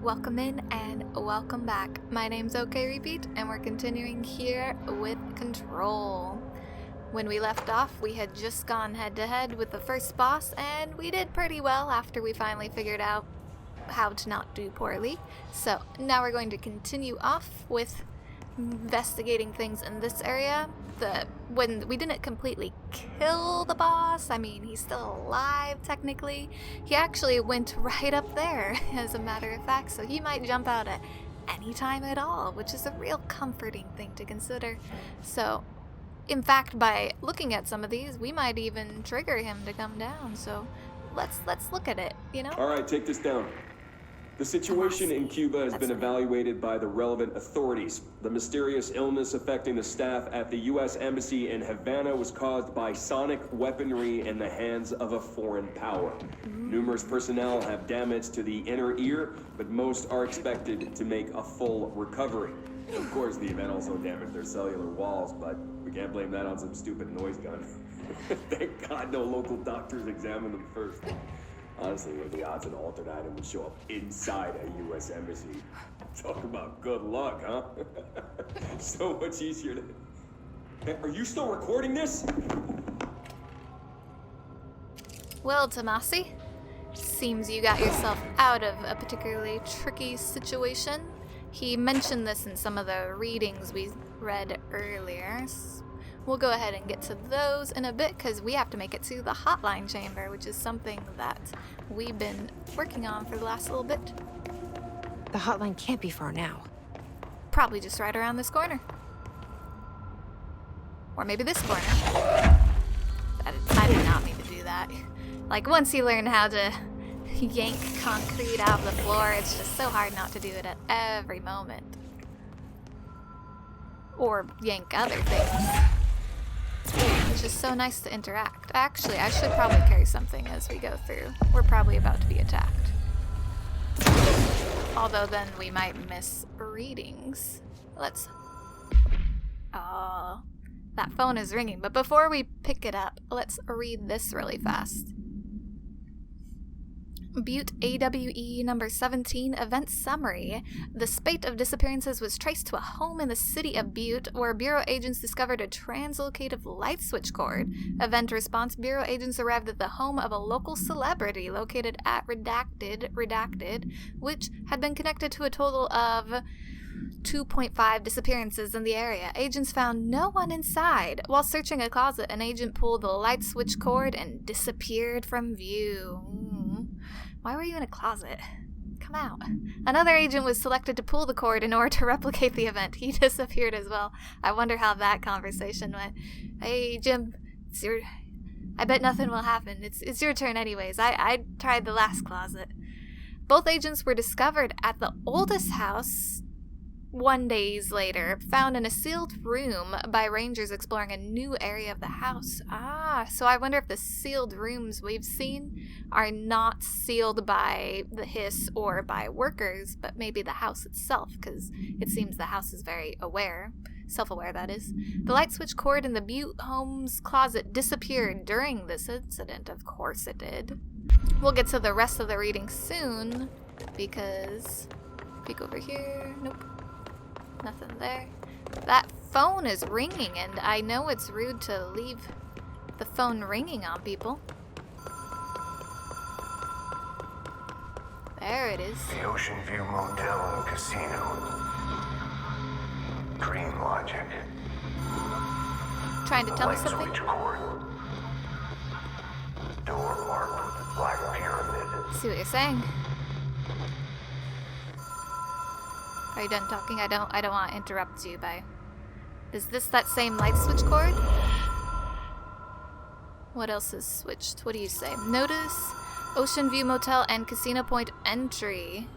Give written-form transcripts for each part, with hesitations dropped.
Welcome in and welcome back. My name's OKRepeat and we're continuing here with Control. When we left off, we had just gone head to head with the first boss and we did pretty well after we finally figured out how to not do poorly. So now we're going to continue off with investigating things in this area. When we didn't completely kill the boss, I mean, he's still alive technically. He actually went right up there, as a matter of fact, so he might jump out at any time at all, which is a real comforting thing to consider. So, in fact, by looking at some of these, we might even trigger him to come down. So, let's look at it, you know? All right, take this down. The situation in Cuba has been evaluated by the relevant authorities. The mysterious illness affecting the staff at the U.S. Embassy in Havana was caused by sonic weaponry in the hands of a foreign power. Numerous personnel have damage to the inner ear, but most are expected to make a full recovery. Of course, the event also damaged their cellular walls, but we can't blame that on some stupid noise gun. Thank God no local doctors examined them first. Honestly, what are the odds an altered item would show up inside a U.S. embassy? Talk about good luck, huh? So much easier to... Hey, are you still recording this? Well, Tomasi, seems you got yourself out of a particularly tricky situation. He mentioned this in some of the readings we read earlier. We'll go ahead and get to those in a bit because we have to make it to the Hotline chamber, which is something that we've been working on for the last little bit. The Hotline can't be far now. Probably just right around this corner. Or maybe this corner. I did not mean to do that. Like, once you learn how to yank concrete out of the floor, it's just so hard not to do it at every moment. Or yank other things. It's just so nice to interact. Actually, I should probably carry something as we go through. We're probably about to be attacked. Although then we might miss readings. Let's... Oh, that phone is ringing. But before we pick it up, let's read this really fast. Butte AWE number 17 event summary. The spate of disappearances was traced to a home in the city of Butte where Bureau agents discovered a translocative light switch cord. Event response: Bureau agents arrived at the home of a local celebrity located at redacted, which had been connected to a total of 2.5 disappearances in the area. Agents found no one inside. While searching a closet, an agent pulled the light switch cord and disappeared from view. Why were you in a closet? Come out. Another agent was selected to pull the cord in order to replicate the event. He disappeared as well. I wonder how that conversation went. Hey, Jim, I bet nothing will happen. It's your turn anyways. I tried the last closet. Both agents were discovered at the oldest house 1 day later, found in a sealed room by rangers exploring a new area of the house. So I wonder if the sealed rooms we've seen are not sealed by the hiss or by workers, but maybe the house itself, because it seems the house is very aware. Self-aware, that is. The light switch cord in the Butte home's closet disappeared during this incident. Of course it did. We'll get to the rest of the reading soon, because... Peek over here. Nope. Nothing there. That phone is ringing, and I know it's rude to leave the phone ringing on people. There it is. The Oceanview Motel and Casino. Dream logic. Trying to tell me something? Switch cord. Door marked with black pyramid. See what you're saying. Are you done talking? I don't want to interrupt you by... Is this that same light switch cord? What else is switched? What do you say? Notice Oceanview Motel and Casino Point entry.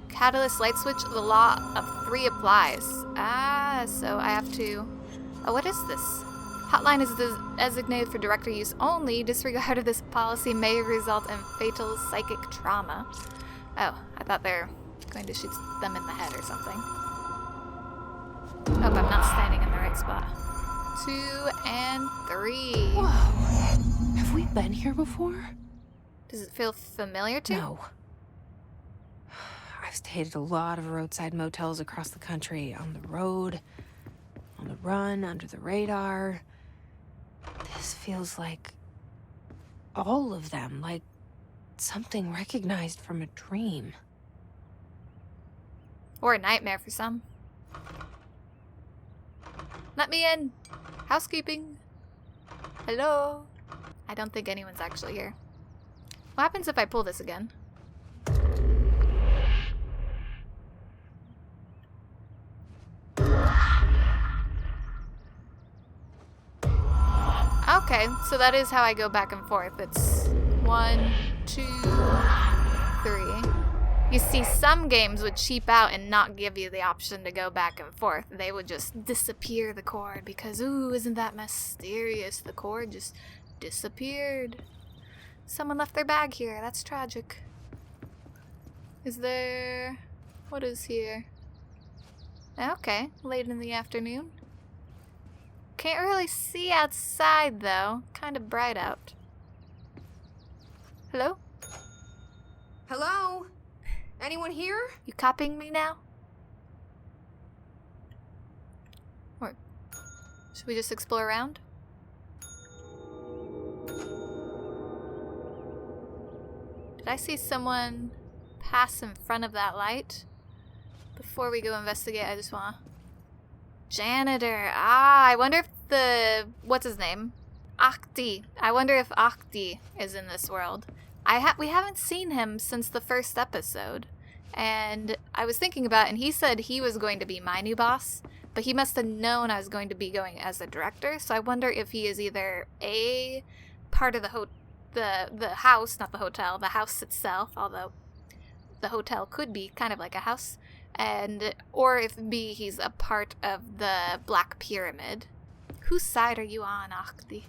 Catalyst light switch, the law of 3 applies. So I have to... Oh, what is this? Hotline is designated for director use only. Disregard of this policy may result in fatal psychic trauma. Oh, I thought they're going to shoot them in the head or something. Hope I'm not standing in the right spot. 2 and 3. Whoa. Have we been here before? Does it feel familiar to you? No. I I've stayed at a lot of roadside motels across the country, on the road, on the run, under the radar. This feels like all of them, like something recognized from a dream. Or a nightmare for some. Let me in. Housekeeping. Hello. I don't think anyone's actually here. What happens if I pull this again? Okay, so that is how I go back and forth. It's 1, 2, 3. You see, some games would cheap out and not give you the option to go back and forth. They would just disappear the cord because, ooh, isn't that mysterious? The cord just disappeared. Someone left their bag here. That's tragic. Is there... What is here? Okay, late in the afternoon. Can't really see outside, though. Kind of bright out. Hello? Hello? Anyone here? You copying me now? Or should we just explore around? Did I see someone pass in front of that light? Before we go investigate, I just wanna... Janitor. Ah, I wonder if the... What's his name? Ahti. I wonder if Ahti is in this world. We haven't seen him since the first episode. And I was thinking about it, and he said he was going to be my new boss. But he must have known I was going to be going as a director. So I wonder if he is either a part of the house, not the hotel, the house itself. Although the hotel could be kind of like a house. Or if B, he's a part of the Black Pyramid. Whose side are you on, Ahti?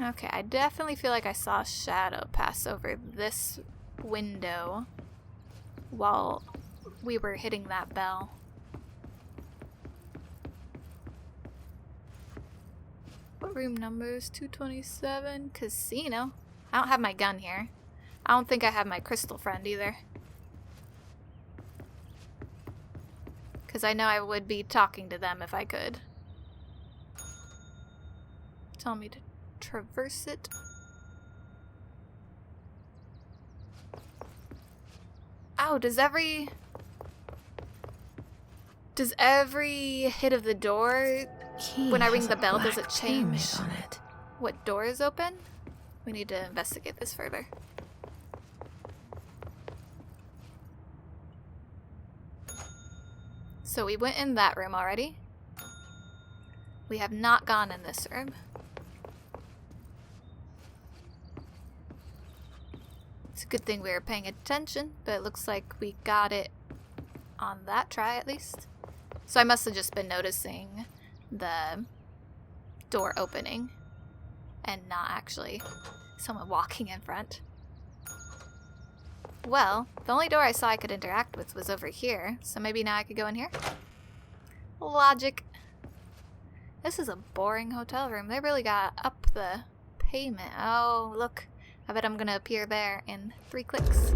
Okay, I definitely feel like I saw a shadow pass over this window while we were hitting that bell. What room number is 227? Casino. I don't have my gun here. I don't think I have my crystal friend either. Because I know I would be talking to them if I could. Tell me to traverse it. Oh, does every hit of the door, when I ring the bell, does it change on it? What door is open? We need to investigate this further. So we went in that room already. We have not gone in this room. It's a good thing we were paying attention, but it looks like we got it on that try at least. So I must have just been noticing the door opening and not actually someone walking in front. Well, the only door I saw I could interact with was over here, so maybe now I could go in here? Logic. This is a boring hotel room. They really got up the payment. Oh, look. I bet I'm gonna appear there in 3 clicks.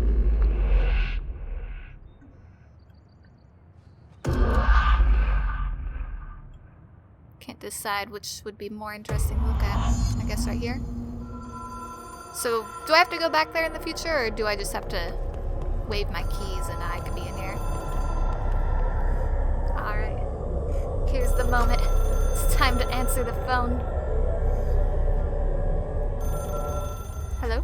Can't decide which would be more interesting to look at. I guess right here. So, do I have to go back there in the future, or do I just have to wave my keys and I can be in here? Alright. Here's the moment. It's time to answer the phone. Hello?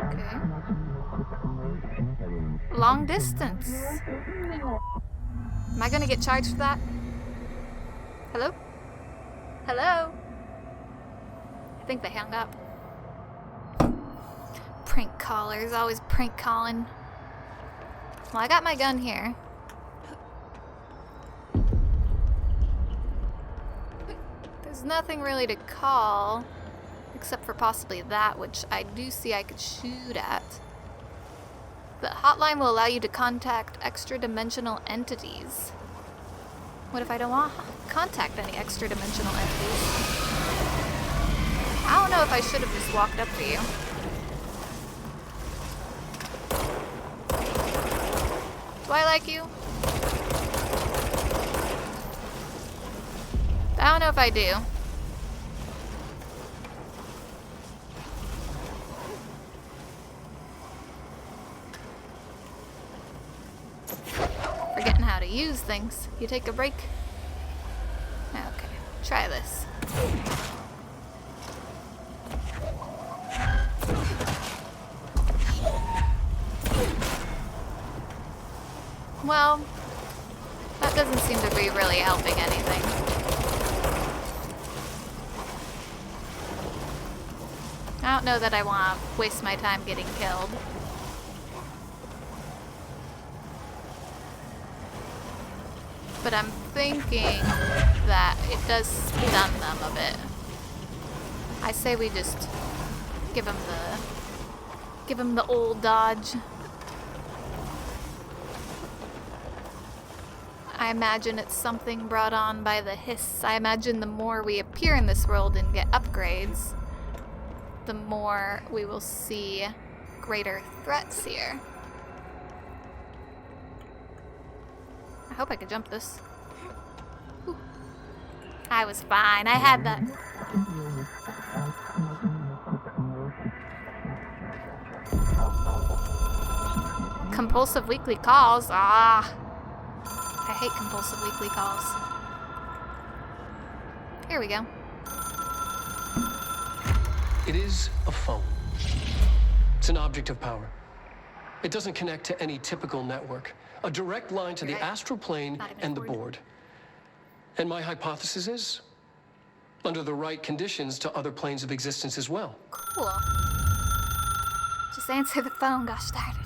Okay. Long distance. Am I gonna get charged for that? Hello? Hello? I think they hung up. Prank callers, always prank calling. Well, I got my gun here. There's nothing really to call, except for possibly that, which I do see I could shoot at. The hotline will allow you to contact extra-dimensional entities. What if I don't want to contact any extra-dimensional entities? if I should have just walked up to you. Do I like you? I don't know if I do. Forgetting how to use things. You take a break? Okay, try this. Well, that doesn't seem to be really helping anything. I don't know that I want to waste my time getting killed. But I'm thinking that it does stun them a bit. I say we just give them the old dodge. I imagine it's something brought on by the hiss. I imagine the more we appear in this world and get upgrades, the more we will see greater threats here. I hope I can jump this. Whew. I was fine. I had that. Compulsive weekly calls. Ah. I hate compulsive weekly calls. Here we go. It is a phone. It's an object of power. It doesn't connect to any typical network. A direct line to the astral plane and the board. And my hypothesis is, under the right conditions, to other planes of existence as well. Cool. Just answer the phone, gosh darn it.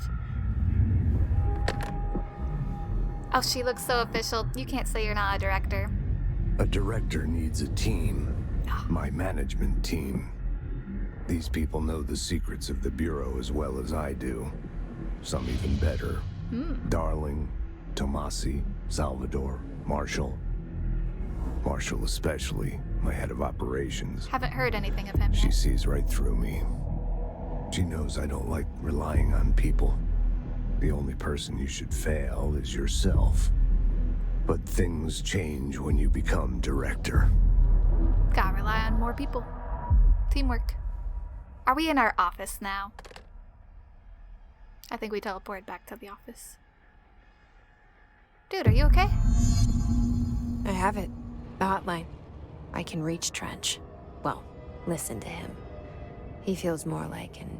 Oh, she looks so official. You can't say you're not a director. A director needs a team. My management team. These people know the secrets of the Bureau as well as I do. Some even better. Darling, Tomasi, Salvador, Marshall. Marshall especially, my head of operations. Haven't heard anything of him She yet. sees right through me. She knows I don't like relying on people. The only person you should fail is yourself. But things change when you become director. Gotta rely on more people. Teamwork. Are we in our office now? I think we teleported back to the office. Dude, are you okay? I have it. The hotline. I can reach Trench. Well, listen to him. He feels more like an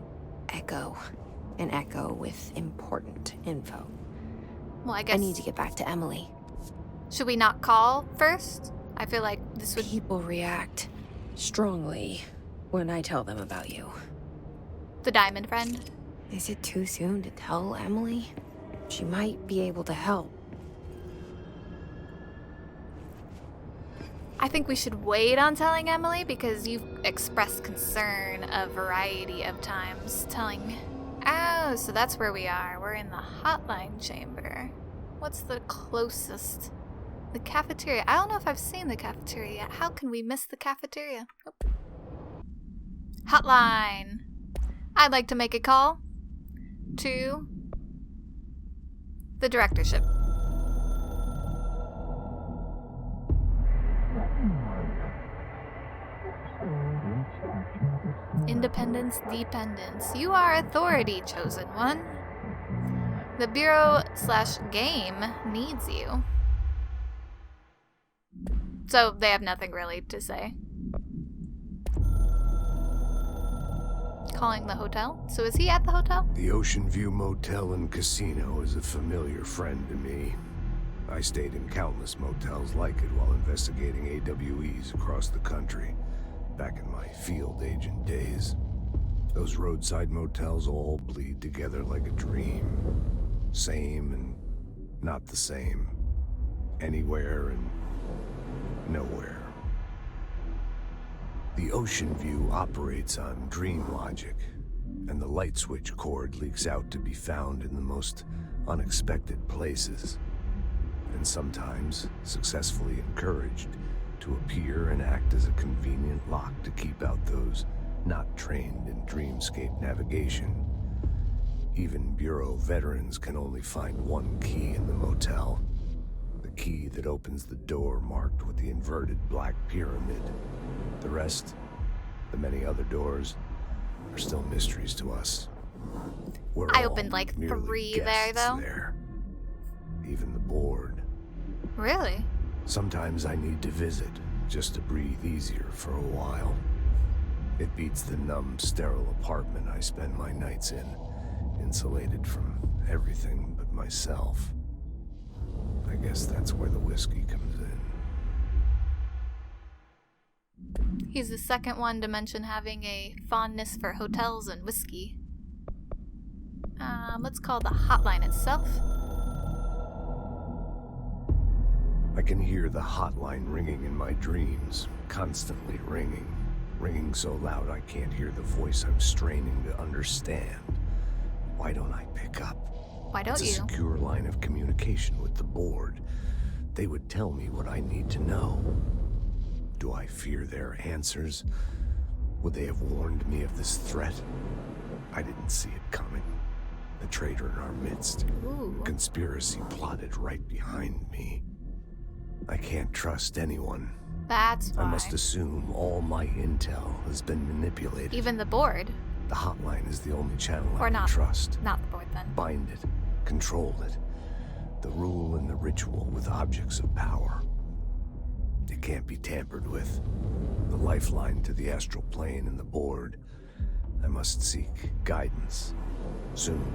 echo. An echo with important info. Well, I guess... I need to get back to Emily. Should we not call first? I feel like this would... People react strongly when I tell them about you. The diamond friend? Is it too soon to tell Emily? She might be able to help. I think we should wait on telling Emily because you've expressed concern a variety of times telling... Oh, so that's where we are. We're in the hotline chamber. What's the closest? The cafeteria. I don't know if I've seen the cafeteria yet. How can we miss the cafeteria? Nope. Hotline. I'd like to make a call to the directorship. Independence, dependence. You are authority, chosen one. The Bureau/game needs you. So they have nothing really to say. Calling the hotel? So is he at the hotel? The Oceanview Motel and Casino is a familiar friend to me. I stayed in countless motels like it while investigating AWEs across the country, back in my field agent days. Those roadside motels all bleed together like a dream. Same and not the same. Anywhere and nowhere. The Oceanview operates on dream logic, and the light switch cord leaks out to be found in the most unexpected places, and sometimes successfully encouraged to appear and act as a convenient lock to keep out those not trained in dreamscape navigation. Even Bureau veterans can only find one key in the motel. The key that opens the door marked with the inverted black pyramid. The rest, the many other doors, are still mysteries to us. We're I all opened like merely 3 there, guests though. there. Even the board. Really? Sometimes I need to visit, just to breathe easier for a while. It beats the numb, sterile apartment I spend my nights in, insulated from everything but myself. I guess that's where the whiskey comes in. He's the second one to mention having a fondness for hotels and whiskey. Let's call the hotline itself. I can hear the hotline ringing in my dreams, constantly ringing. Ringing so loud I can't hear the voice I'm straining to understand. Why don't I pick up? Why don't It's a you? secure line of communication with the board. They would tell me what I need to know. Do I fear their answers? Would they have warned me of this threat? I didn't see it coming. The traitor in our midst. Ooh. Conspiracy plotted right behind me. I can't trust anyone. That's why. I must assume all my intel has been manipulated. Even the board. The hotline is the only channel I Or can not. trust. Not the board, then. Bind it, control it. The rule and the ritual with objects of power. It can't be tampered with. The lifeline to the astral plane and the board. I must seek guidance. Soon.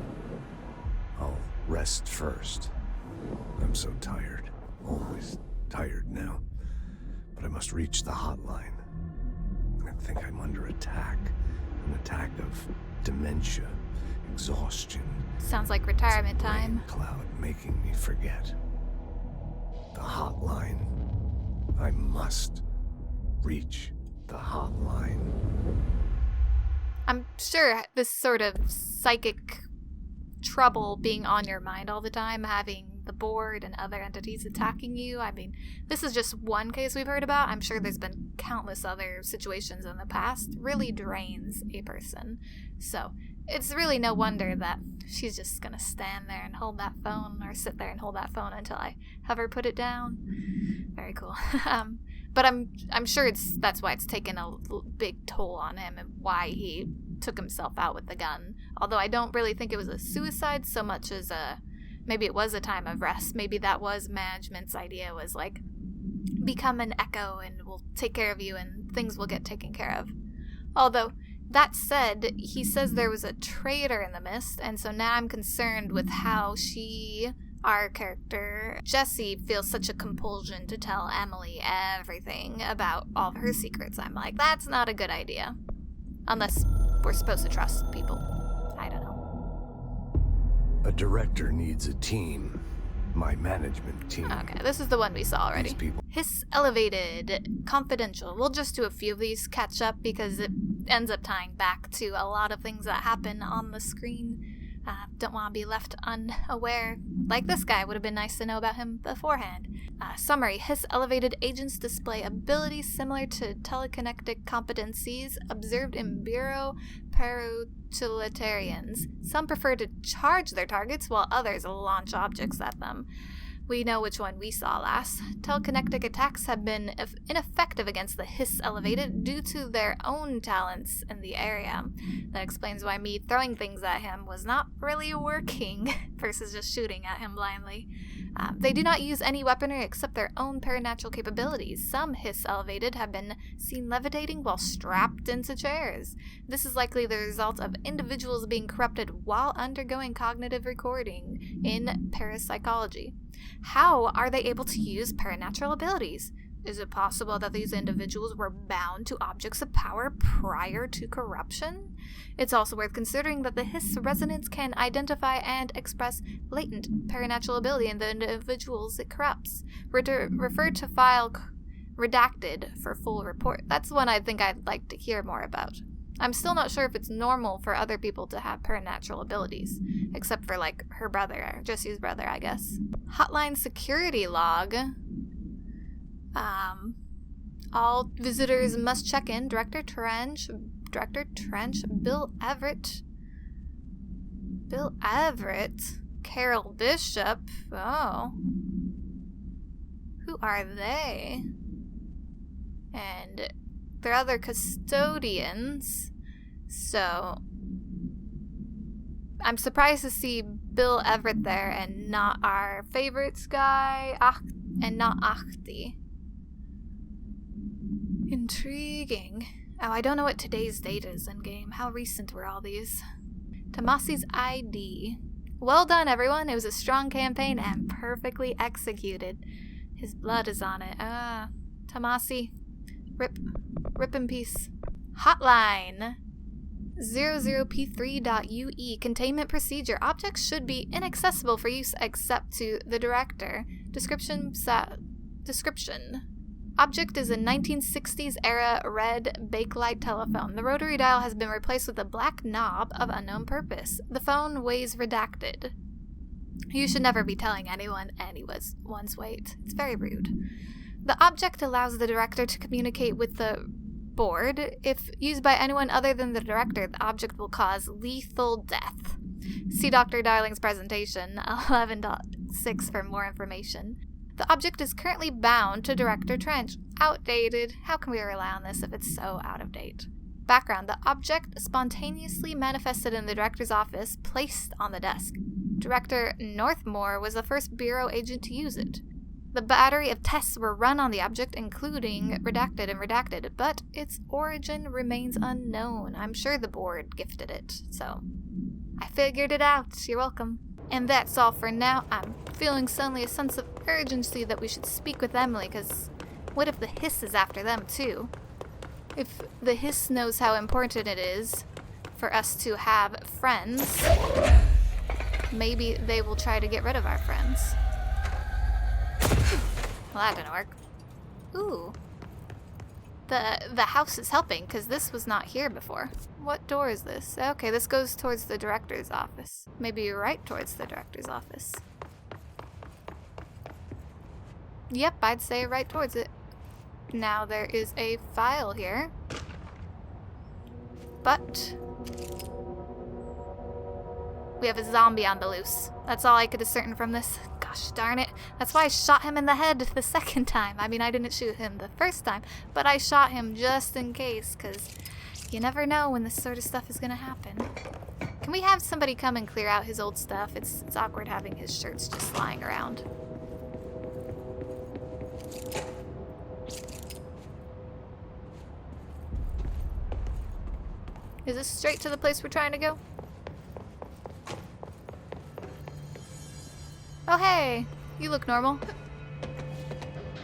I'll rest first. I'm so tired. Always tired now. But I must reach the hotline. I think I'm under attack. An attack of dementia, exhaustion. Sounds like retirement time. Rain cloud making me forget. The hotline. I must reach the hotline. I'm sure this sort of psychic trouble being on your mind all the time, having the board and other entities attacking you. I mean, this is just one case we've heard about. I'm sure there's been countless other situations in the past. Really drains a person. So it's really no wonder that she's just gonna stand there and hold that phone, or sit there and hold that phone until I have her put it down. Very cool. But I'm sure that's why it's taken a big toll on him and why he took himself out with the gun. Although I don't really think it was a suicide so much as maybe it was a time of rest. Maybe that was management's idea, was like, become an echo and we'll take care of you and things will get taken care of. Although, that said, he says there was a traitor in the mist, and so now I'm concerned with how our character, Jesse, feels such a compulsion to tell Emily everything about all of her secrets. I'm like, that's not a good idea. Unless we're supposed to trust people. I don't know. A director needs a team. My management team. Okay, this is the one we saw already. These people. Hiss elevated, confidential. We'll just do a few of these catch up because it ends up tying back to a lot of things that happen on the screen. Don't want to be left unaware. Like this guy, would have been nice to know about him beforehand. Summary. Hiss elevated agents display abilities similar to telekinetic competencies observed in Bureau parutilitarians. Some prefer to charge their targets while others launch objects at them. We know which one we saw last. Telekinetic attacks have been ineffective against the Hiss elevated due to their own talents in the area. That explains why me throwing things at him was not really working versus just shooting at him blindly. They do not use any weaponry except their own paranatural capabilities. Some Hiss elevated have been seen levitating while strapped into chairs. This is likely the result of individuals being corrupted while undergoing cognitive recording in parapsychology. How are they able to use paranatural abilities? Is it possible that these individuals were bound to objects of power prior to corruption? It's also worth considering that the Hiss resonance can identify and express latent paranatural ability in the individuals it corrupts. Refer to file redacted for full report. That's one I think I'd like to hear more about. I'm still not sure if it's normal for other people to have paranatural abilities, except for, like, her brother, Jesse's brother, I guess. Hotline security log. All visitors must check in. Director Trench Director Trench, Bill Everett, Carol Bishop. Oh. Who are they? And they're other custodians. So I'm surprised to see Bill Everett there and not our favorites guy, and not Ahti. Intriguing. Oh, I don't know what today's date is in game. How recent were all these? Tomasi's ID. Well done, everyone. It was a strong campaign and perfectly executed. His blood is on it. Tomasi. Rip in peace. Hotline. 00P3.UE. Containment procedure. Objects should be inaccessible for use except to the director. Description. Object is a 1960s era red bakelite telephone. The rotary dial has been replaced with a black knob of unknown purpose. The phone weighs redacted. You should never be telling anyone anyone's weight. It's very rude. The object allows the director to communicate with the board. If used by anyone other than the director, the object will cause lethal death. See Dr. Darling's presentation, 11.6 for more information. The object is currently bound to Director Trench. Outdated. How can we rely on this if it's so out of date? Background. The object spontaneously manifested in the director's office, placed on the desk. Director Northmore was the first Bureau agent to use it. The battery of tests were run on the object, including redacted, but its origin remains unknown. I'm sure the board gifted it, so I figured it out. You're welcome. And that's all for now. I'm feeling suddenly a sense of urgency that we should speak with Emily, because what if the hiss is after them too? If the hiss knows how important it is for us to have friends, maybe they will try to get rid of our friends. Well, that didn't work. Ooh. The house is helping, because this was not here before. What door is this? Okay, this goes towards the director's office. Maybe right towards the director's office. Yep, I'd say right towards it. Now there is a file here. But we have a zombie on the loose. That's all I could ascertain from this. Gosh darn it. That's why I shot him in the head the second time. I mean, I didn't shoot him the first time, but I shot him just in case, because you never know when this sort of stuff is going to happen. Can we have somebody come and clear out his old stuff? It's awkward having his shirts just lying around. Is this straight to the place we're trying to go? Oh hey, you look normal.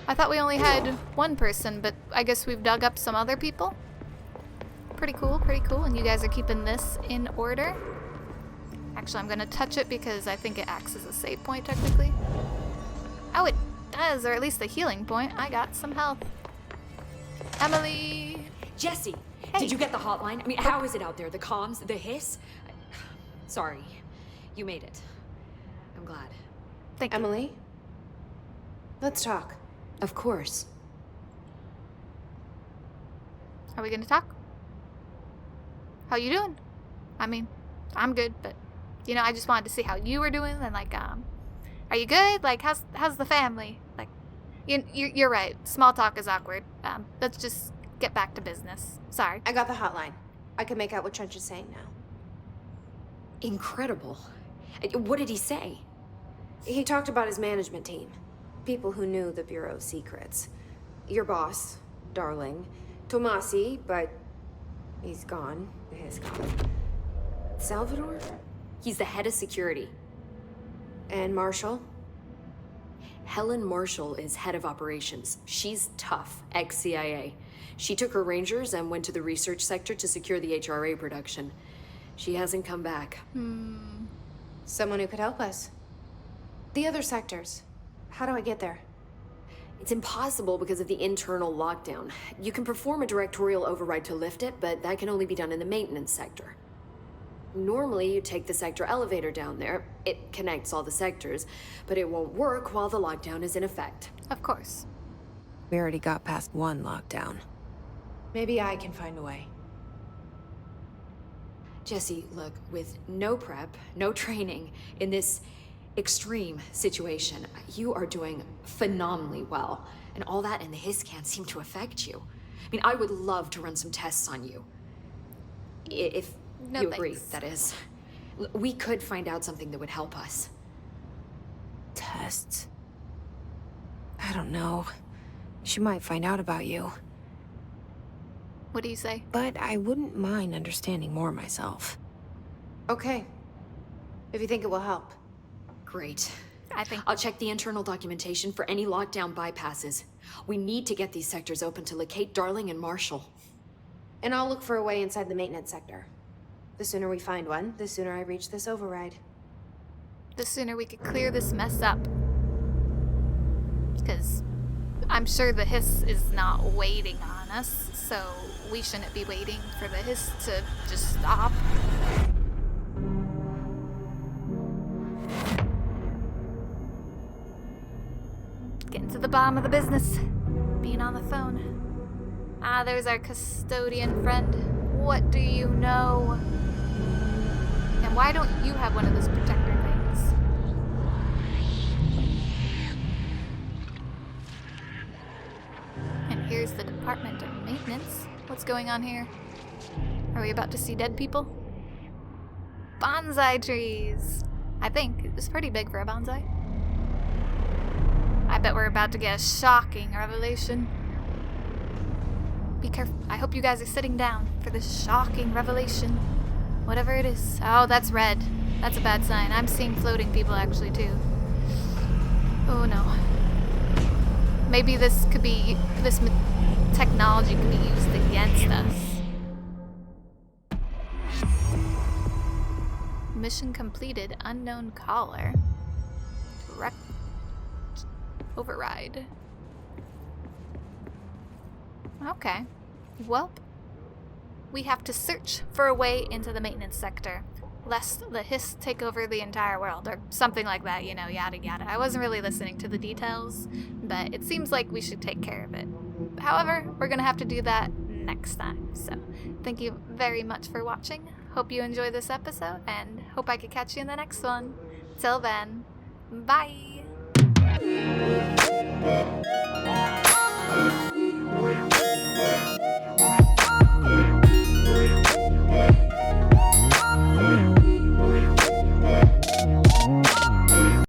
I thought we only had one person, but I guess we've dug up some other people. Pretty cool, and you guys are keeping this in order. Actually, I'm gonna touch it because I think it acts as a save point technically. Oh, it does, or at least a healing point. I got some health. Emily! Jesse, hey. Did you get the hotline? I mean, how is it out there? The comms, the hiss? Sorry, you made it. I'm glad. Thank you. Emily? Let's talk. Of course. Are we gonna talk? How you doing? I mean, I'm good, but you know, I just wanted to see how you were doing and like, are you good? Like, how's the family? Like, you're right. Small talk is awkward. Let's just get back to business. Sorry. I got the hotline. I can make out what Trench is saying now. Incredible. What did he say? He talked about his management team. People who knew the Bureau's secrets. Your boss, Darling. Tomasi, but he's gone. He's gone. Salvador? He's the head of security. And Marshall? Helen Marshall is head of operations. She's tough, ex-CIA. She took her rangers and went to the research sector to secure the HRA production. She hasn't come back. Someone who could help us. The other sectors. How do I get there? It's impossible because of the internal lockdown. You can perform a directorial override to lift it, but that can only be done in the maintenance sector. Normally, you take the sector elevator down there. It connects all the sectors, but it won't work while the lockdown is in effect. Of course. We already got past one lockdown. Maybe I can find a way. Jesse, look, with no prep, no training in this extreme situation, you are doing phenomenally well. And all that and the hiss can't seem to affect you. I mean, I would love to run some tests on you. If No, you agree, thanks. that is. We could find out something that would help us. Tests. I don't know. She might find out about you. What do you say? But I wouldn't mind understanding more myself. Okay. If you think it will help. Great. I think I'll check the internal documentation for any lockdown bypasses. We need to get these sectors open to locate Darling and Marshall. And I'll look for a way inside the maintenance sector. The sooner we find one, the sooner I reach this override. the sooner we could clear this mess up. Because I'm sure the hiss is not waiting on us, so we shouldn't be waiting for the hiss to just stop. Getting to the bottom of the business. Being on the phone. Ah, there's our custodian friend. What do you know? And why don't you have one of those protector things? And here's the Department of Maintenance. What's going on here? Are we about to see dead people? Bonsai trees! I think it was pretty big for a bonsai. I bet we're about to get a shocking revelation. Be careful. I hope you guys are sitting down for this shocking revelation. Whatever it is. Oh, that's red. That's a bad sign. I'm seeing floating people actually too. Oh no. Maybe this technology could be used against us. Mission completed. Unknown caller. Direct override. Okay. Well, we have to search for a way into the maintenance sector, lest the hiss take over the entire world, or something like that, you know, yada yada. I wasn't really listening to the details, but it seems like we should take care of it. However, we're gonna have to do that next time. So, thank you very much for watching. Hope you enjoyed this episode, and hope I could catch you in the next one. Till then, bye!